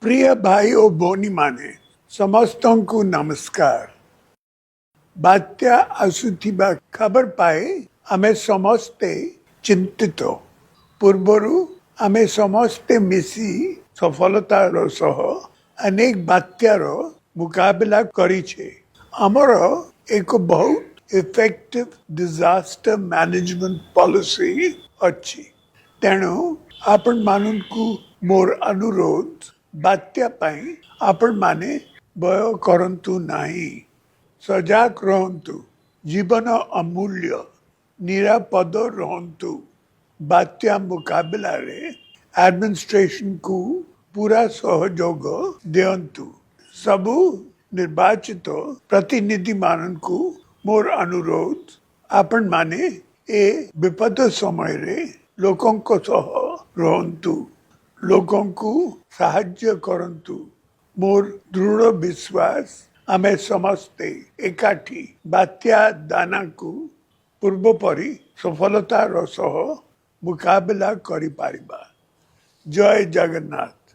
प्रिय भाई और भौणी माने समस्तों को नमस्कार। बात्या आसुथिबा खबर पाए आमे समस्ते चिंतित। पूर्वरु आमे समस्ते मिसी सफलतार सह अनेक बात्यार मुकाबला करिछे। हमर एक बहुत इफेक्टिव डिजास्टर मैनेजमेंट पॉलिसी अच्छी। तेणु आपण मानू मोर अनुरोध बात्या पाई आपण माने भय करंतु नाही। सजाग रहंतु। जीवन अमूल्य। निरापद रहंतु। बात्या मुकाबला रे एडमिनिस्ट्रेशन को पूरा सहयोग दियंतु। सबु निर्वाचित प्रतिनिधि माननकु मोर अनुरोध आपण माने ए विपद समय रे लोकों को सह रहंतु। लोकों को साहाय्य करंतु। मोर दृढ़ विश्वास आमे समस्ते एकाठी बात्या दाना को पूर्व परी सफलतार सह मुकाबला करि पारिबा। जय जगन्नाथ।